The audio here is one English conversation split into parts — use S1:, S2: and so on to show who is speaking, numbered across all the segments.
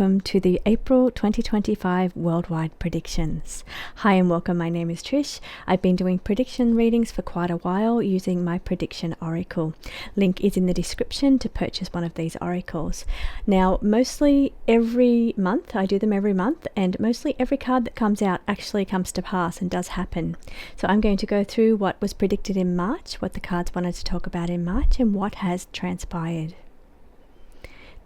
S1: welcome to the April 2025 Worldwide Predictions. Hi and welcome, my name is Trish. I've been doing prediction readings for quite a while using my prediction oracle. Link is in the description to purchase one of these oracles. Now, mostly every month, I do them every month, and mostly every card that comes out actually comes to pass and does happen. So I'm going to go through what was predicted in March, what the cards wanted to talk about in March, and what has transpired.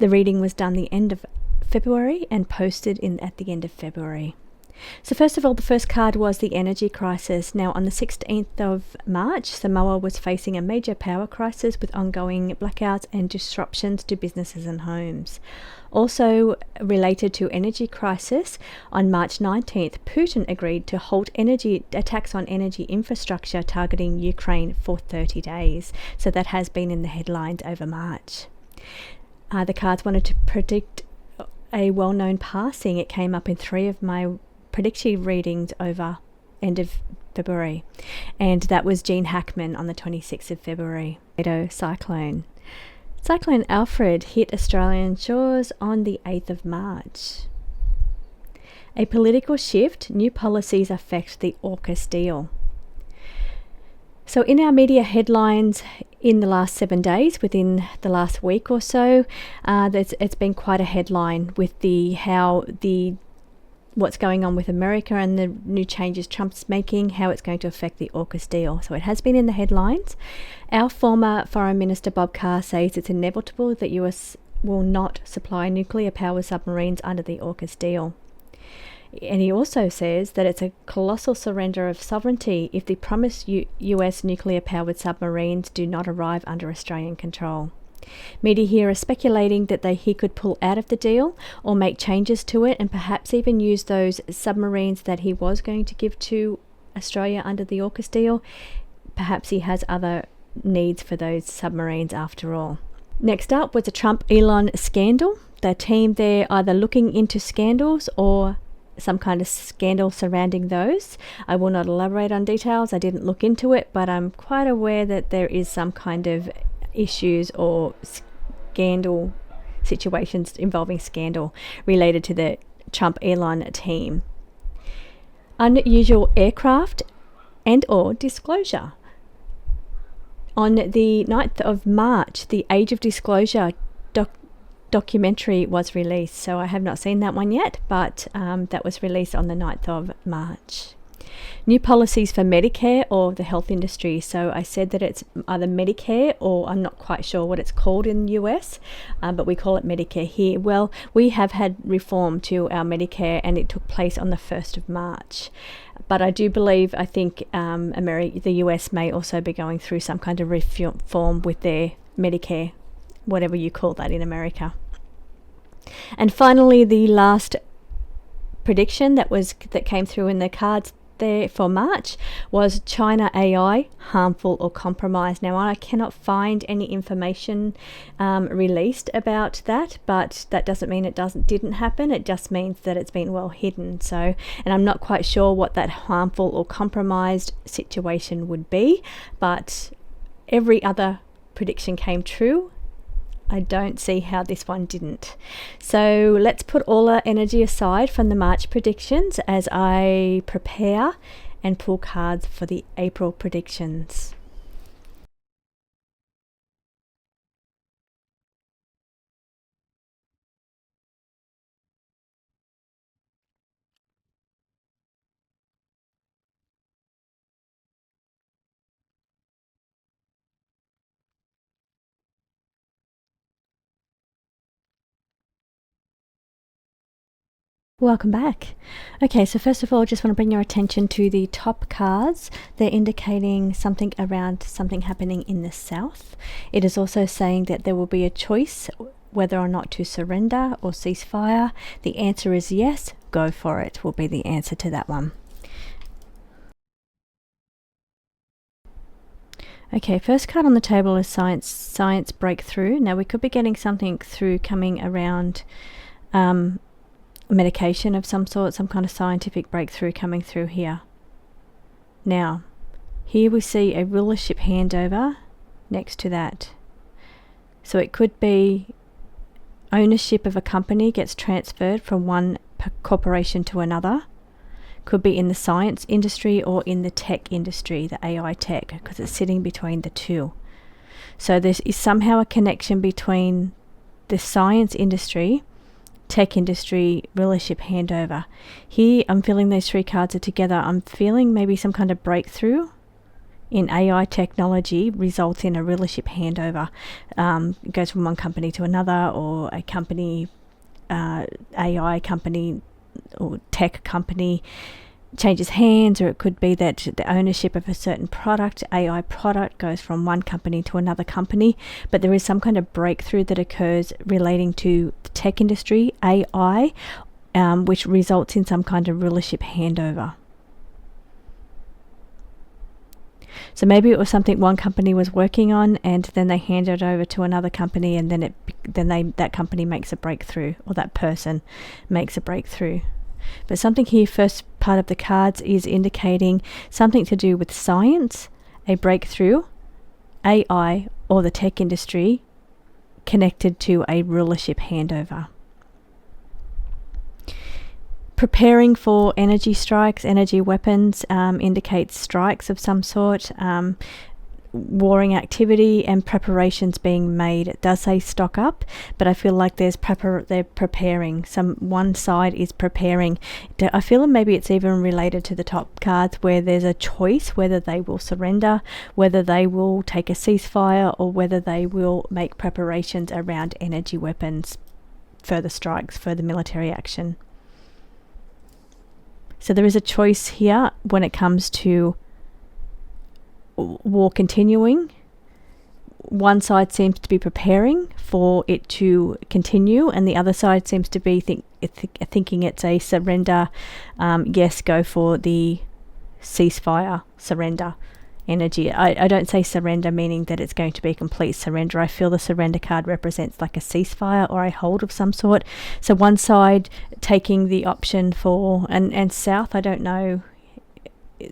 S1: The reading was done the end of February and posted at the end of February. So first of all, the first card was the energy crisis. Now on the 16th of March, Samoa was facing a major power crisis with ongoing blackouts and disruptions to businesses and homes. Also related to energy crisis, on March 19th, Putin agreed to halt energy attacks on energy infrastructure targeting Ukraine for 30 days. So that has been in the headlines over March. The cards wanted to predict a well-known passing. It came up in 3 of my predictive readings over end of February, and that was Gene Hackman on the 26th of February. Cyclone Alfred hit Australian shores on the 8th of March. A political shift, new policies affect the AUKUS deal. So in our media headlines in the last 7 days, within the last week or so, it's been quite a headline with what's going on with America and the new changes Trump's making, how it's going to affect the AUKUS deal. So it has been in the headlines. Our former Foreign Minister Bob Carr says it's inevitable that US will not supply nuclear-powered submarines under the AUKUS deal. And he also says that it's a colossal surrender of sovereignty if the promised US nuclear-powered submarines do not arrive under Australian control. Media here are speculating that he could pull out of the deal or make changes to it and perhaps even use those submarines that he was going to give to Australia under the AUKUS deal. Perhaps he has other needs for those submarines after all. Next up was a Trump-Elon scandal. The team there either looking into scandals or some kind of scandal surrounding those. I will not elaborate on details. I didn't look into it, but I'm quite aware that there is some kind of issues or scandal situations involving scandal related to the Trump-Elon team. Unusual aircraft and or disclosure. On the 9th of March, the Age of Disclosure documentary was released. So I have not seen that one yet, but that was released on the 9th of March. New policies for Medicare or the health industry. So I said that it's either Medicare or I'm not quite sure what it's called in the US, but we call it Medicare here. Well, we have had reform to our Medicare and it took place on the 1st of March. But I think the US may also be going through some kind of reform with their Medicare, whatever you call that in America. And finally, the last prediction that came through in the cards there for March was China AI harmful or compromised. Now I cannot find any information released about that, but that doesn't mean it didn't happen. It just means that it's been well hidden. So, and I'm not quite sure what that harmful or compromised situation would be, but every other prediction came true. I don't see how this one didn't. So let's put all our energy aside from the March predictions as I prepare and pull cards for the April predictions. Welcome back. Okay, so first of all, I just want to bring your attention to the top cards. They're indicating something around something happening in the south. It is also saying that there will be a choice whether or not to surrender or ceasefire. The answer is yes, go for it will be the answer to that one. Okay, first card on the table is science breakthrough. Now we could be getting something through coming around medication of some sort, some kind of scientific breakthrough coming through here. Now, here we see a rulership handover next to that. So it could be ownership of a company gets transferred from one corporation to another. Could be in the science industry or in the tech industry, the AI tech, because it's sitting between the two. So there is somehow a connection between the science industry, tech industry, rulership handover. Here I'm feeling those three cards are together. I'm feeling maybe some kind of breakthrough in AI technology results in a rulership handover. It goes from one company to another, or a company, AI company or tech company changes hands, or it could be that the ownership of a certain product, AI product, goes from one company to another company, but there is some kind of breakthrough that occurs relating to the tech industry, AI, which results in some kind of rulership handover. So maybe it was something one company was working on, and then they hand it over to another company, and then that company makes a breakthrough, or that person makes a breakthrough. But something here, first part of the cards, is indicating something to do with science, a breakthrough, AI, or the tech industry connected to a rulership handover. Preparing for energy strikes, energy weapons, indicates strikes of some sort, warring activity and preparations being made. It does say stock up, but I feel like they're preparing. One side is preparing. I feel maybe it's even related to the top cards, where there's a choice whether they will surrender, whether they will take a ceasefire, or whether they will make preparations around energy weapons, further strikes, further military action. So there is a choice here when it comes to war continuing. One side seems to be preparing for it to continue, and the other side seems to be thinking it's a surrender. Yes, go for the ceasefire, surrender energy. I don't say surrender meaning that it's going to be a complete surrender. I feel the surrender card represents like a ceasefire or a hold of some sort. So one side taking the option for, and south, I don't know,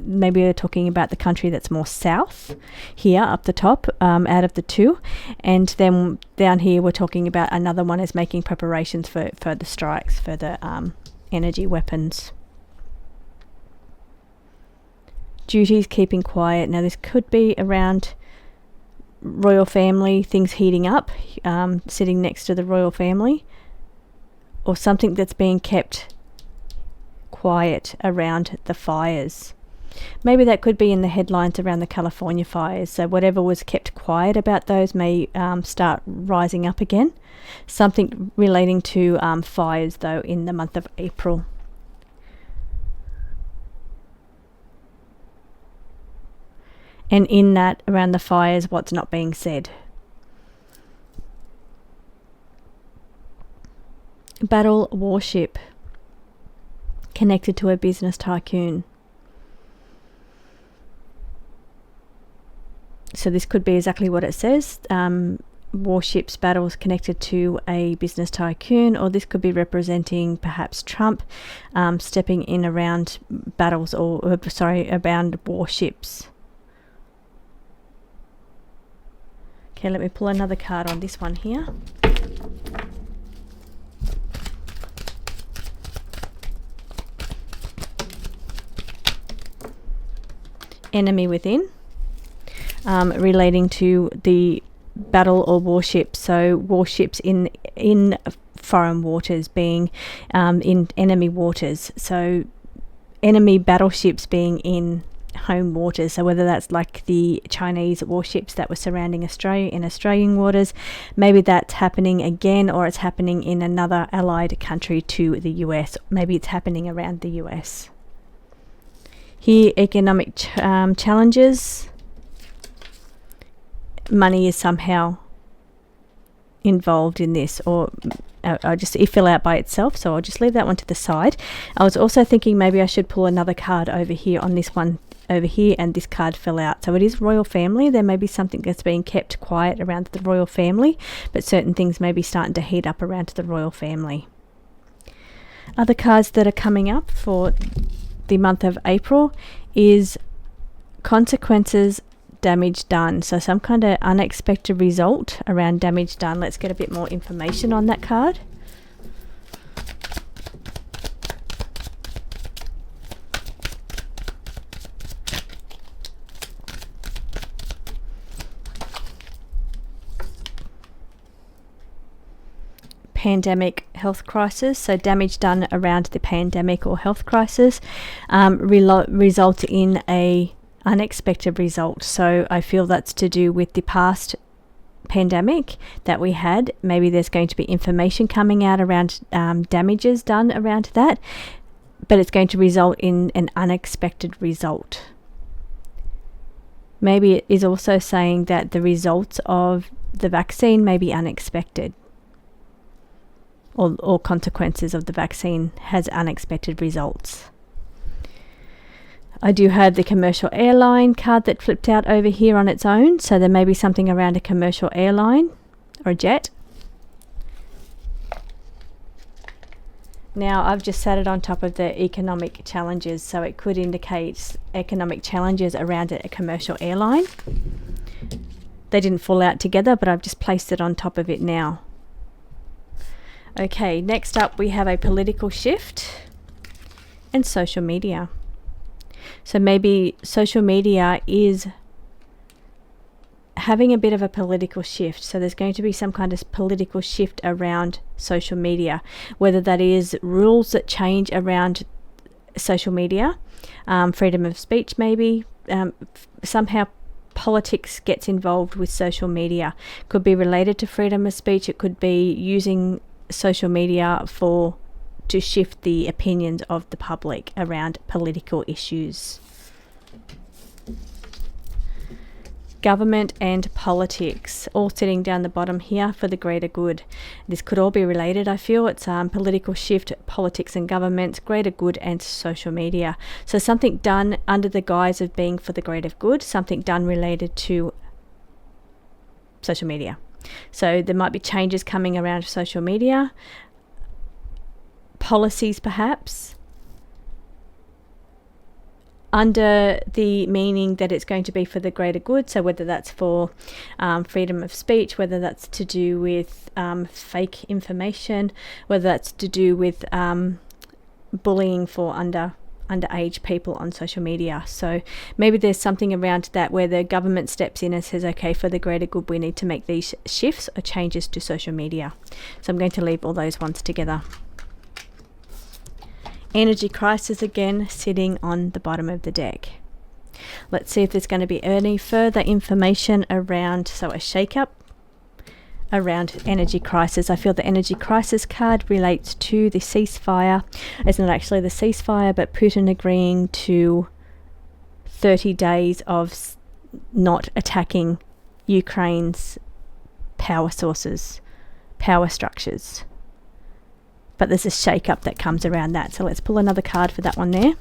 S1: maybe we're talking about the country that's more south here up the top, out of the two, and then down here we're talking about another one is making preparations for further strikes, for the energy weapons. Duties, keeping quiet. Now this could be around royal family, things heating up, sitting next to the royal family, or something that's being kept quiet around the fires. Maybe that could be in the headlines around the California fires. So whatever was kept quiet about those may start rising up again. Something relating to fires, though, in the month of April. And in that, around the fires, what's not being said. Battle warship connected to a business tycoon. So this could be exactly what it says. Warships battles connected to a business tycoon, or this could be representing perhaps Trump stepping in around battles, around warships. Okay, let me pull another card on this one here. Enemy within, relating to the battle or warships. So warships in foreign waters being in enemy waters. So enemy battleships being in home waters. So whether that's like the Chinese warships that were surrounding Australia in Australian waters, maybe that's happening again, or it's happening in another allied country to the US. Maybe it's happening around the US. Here, economic challenges. Money is somehow involved in this, or I'll just fill out by itself, so I'll just leave that one to the side. I was also thinking maybe I should pull another card over here on this one over here, and this card fell out. So it is royal family. There may be something that's being kept quiet around the royal family, but certain things may be starting to heat up around the royal family. Other cards that are coming up for the month of April is consequences damage done. So some kind of unexpected result around damage done. Let's get a bit more information on that card. Pandemic, health crisis. So damage done around the pandemic or health crisis result in a unexpected result. So I feel that's to do with the past pandemic that we had. Maybe there's going to be information coming out around damages done around that, but it's going to result in an unexpected result. Maybe it is also saying that the results of the vaccine may be unexpected, or consequences of the vaccine has unexpected results. I do have the commercial airline card that flipped out over here on its own, so there may be something around a commercial airline or a jet. Now I've just sat it on top of the economic challenges, so it could indicate economic challenges around a commercial airline. They didn't fall out together, but I've just placed it on top of it now. Okay, next up we have a political shift and social media. So maybe social media is having a bit of a political shift. So there's going to be some kind of political shift around social media, whether that is rules that change around social media, freedom of speech maybe, somehow politics gets involved with social media. Could be related to freedom of speech, it could be using social media to shift the opinions of the public around political issues. Government and politics, all sitting down the bottom here for the greater good. This could all be related, I feel. It's political shift, politics and governments, greater good and social media. So something done under the guise of being for the greater good, something done related to social media. So there might be changes coming around social media, policies perhaps, under the meaning that it's going to be for the greater good. So whether that's for freedom of speech, whether that's to do with fake information, whether that's to do with bullying for underage people on social media. So maybe there's something around that where the government steps in and says, okay, for the greater good we need to make these shifts or changes to social media. So I'm going to leave all those ones together. Energy crisis again, sitting on the bottom of the deck. Let's see if there's going to be any further information around, so a shake-up around energy crisis. I feel the energy crisis card relates to the ceasefire. It's not actually the ceasefire, but Putin agreeing to 30 days of not attacking Ukraine's power sources, power structures. But there's a shake-up that comes around that. So let's pull another card for that one there.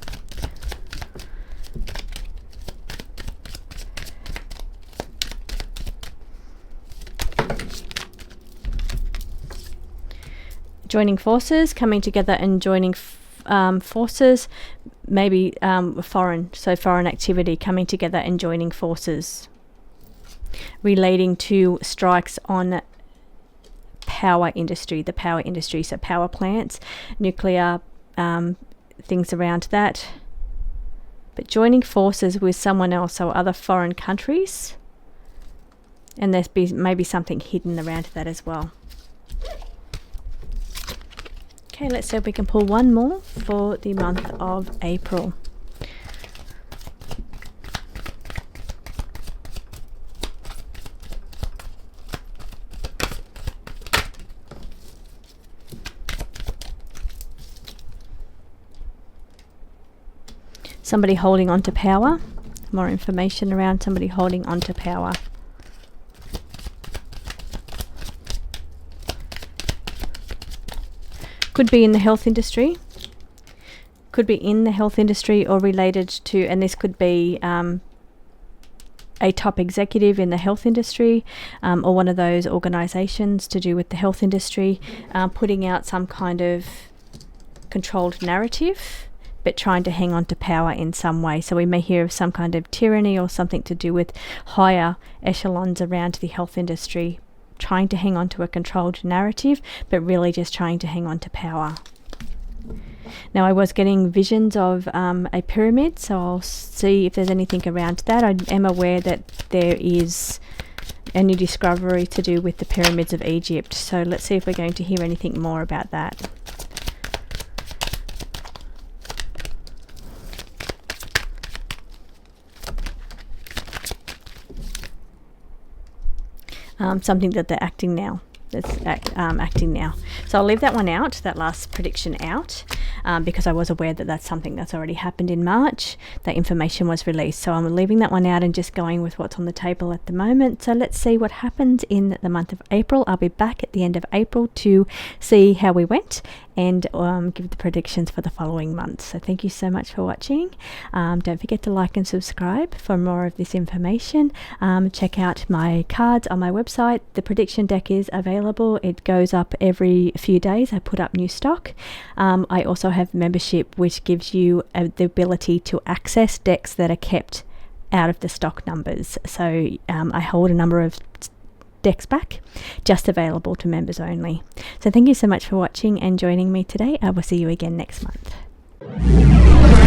S1: Joining forces, coming together and joining forces, maybe foreign activity, coming together and joining forces, relating to strikes on the power industry, so power plants, nuclear, things around that. But joining forces with someone else, so other foreign countries, and there's maybe something hidden around that as well. Okay, let's see if we can pull one more for the month of April. Somebody holding on to power. More information around somebody holding on to power. Could be in the health industry. Could be in the health industry or related to, and this could be a top executive in the health industry, or one of those organisations to do with the health industry, putting out some kind of controlled narrative but trying to hang on to power in some way. So we may hear of some kind of tyranny or something to do with higher echelons around the health industry trying to hang on to a controlled narrative, but really just trying to hang on to power. Now, I was getting visions of a pyramid, so I'll see if there's anything around that. I am aware that there is a new discovery to do with the pyramids of Egypt, so let's see if we're going to hear anything more about that. Something that they're acting now. Acting now. So I'll leave that one out, that last prediction out, because I was aware that that's something that's already happened in March. That information was released. So I'm leaving that one out and just going with what's on the table at the moment. So let's see what happens in the month of April. I'll be back at the end of April to see how we went and give the predictions for the following month. So thank you so much for watching. Don't forget to like and subscribe for more of this information. Check out my cards on my website. The prediction deck is available. It goes up every few days. I put up new stock. I also have membership, which gives you the ability to access decks that are kept out of the stock numbers. So I hold a number of decks back, just available to members only. So thank you so much for watching and joining me today. I will see you again next month.